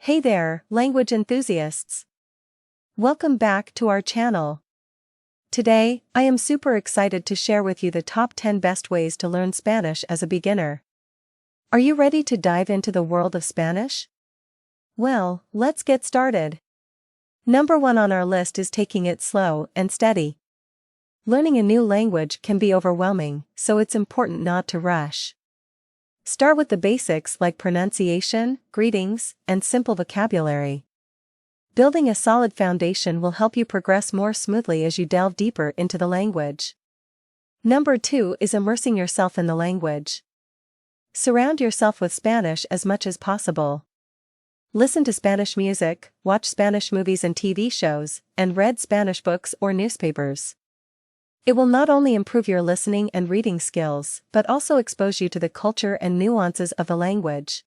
Hey there, language enthusiasts! Welcome back to our channel. Today, I am super excited to share with you the top 10 best ways to learn Spanish as a beginner. Are you ready to dive into the world of Spanish? Well, let's get started. Number 1 on our list is taking it slow and steady. Learning a new language can be overwhelming, so it's important not to rush. Start with the basics like pronunciation, greetings, and simple vocabulary. Building a solid foundation will help you progress more smoothly as you delve deeper into the language. Number 2 is immersing yourself in the language. Surround yourself with Spanish as much as possible. Listen to Spanish music, watch Spanish movies and TV shows, and read Spanish books or newspapers. It will not only improve your listening and reading skills, but also expose you to the culture and nuances of the language.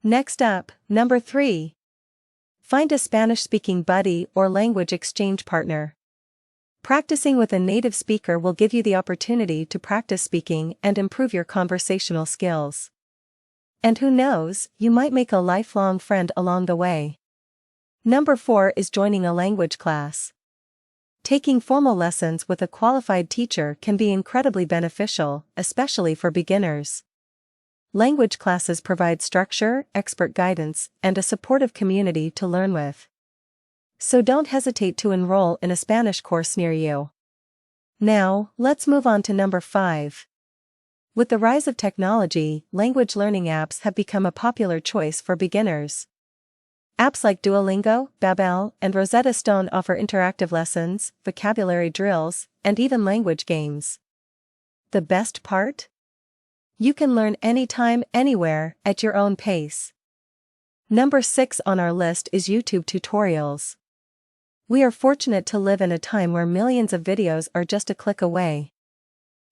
Next up, number 3. Find a Spanish-speaking buddy or language exchange partner. Practicing with a native speaker will give you the opportunity to practice speaking and improve your conversational skills. And who knows, you might make a lifelong friend along the way. Number 4 is joining a language class. Taking formal lessons with a qualified teacher can be incredibly beneficial, especially for beginners. Language classes provide structure, expert guidance, and a supportive community to learn with. So don't hesitate to enroll in a Spanish course near you. Now, let's move on to number 5. With the rise of technology, language learning apps have become a popular choice for beginners. Apps like Duolingo, Babbel, and Rosetta Stone offer interactive lessons, vocabulary drills, and even language games. The best part? You can learn anytime, anywhere, at your own pace. Number 6 on our list is YouTube tutorials. We are fortunate to live in a time where millions of videos are just a click away.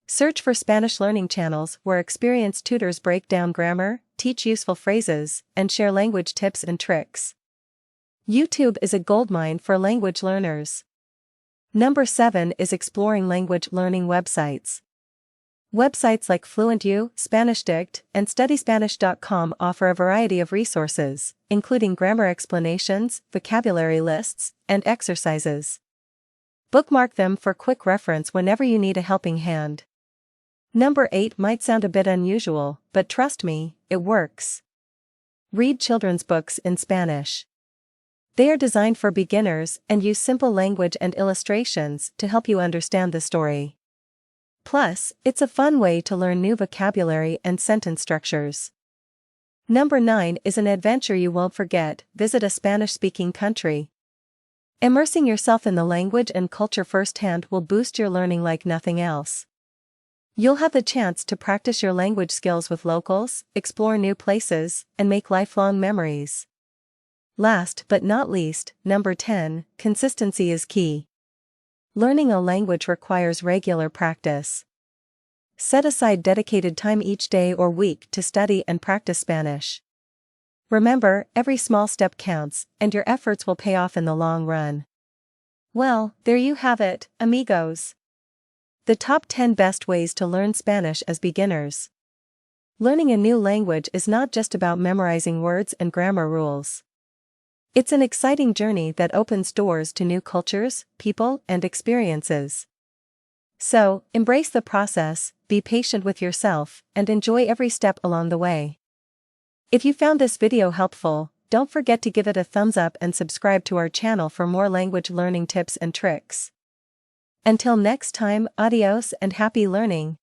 Search for Spanish learning channels where experienced tutors break down grammar, teach useful phrases, and share language tips and tricks. YouTube is a goldmine for language learners. Number 7 is exploring language learning websites. Websites like FluentU, SpanishDict, and StudySpanish.com offer a variety of resources, including grammar explanations, vocabulary lists, and exercises. Bookmark them for quick reference whenever you need a helping hand. Number 8 might sound a bit unusual, but trust me, it works. Read children's books in Spanish. They are designed for beginners and use simple language and illustrations to help you understand the story. Plus, it's a fun way to learn new vocabulary and sentence structures. Number 9 is an adventure you won't forget. Visit a Spanish-speaking country. Immersing yourself in the language and culture firsthand will boost your learning like nothing else. You'll have the chance to practice your language skills with locals, explore new places, and make lifelong memories. Last but not least, number 10, consistency is key. Learning a language requires regular practice. Set aside dedicated time each day or week to study and practice Spanish. Remember, every small step counts, and your efforts will pay off in the long run. Well, there you have it, amigos. The top 10 best ways to learn Spanish as beginners. Learning a new language is not just about memorizing words and grammar rules. It's an exciting journey that opens doors to new cultures, people, and experiences. So, embrace the process, be patient with yourself, and enjoy every step along the way. If you found this video helpful, don't forget to give it a thumbs up and subscribe to our channel for more language learning tips and tricks. Until next time, adios and happy learning.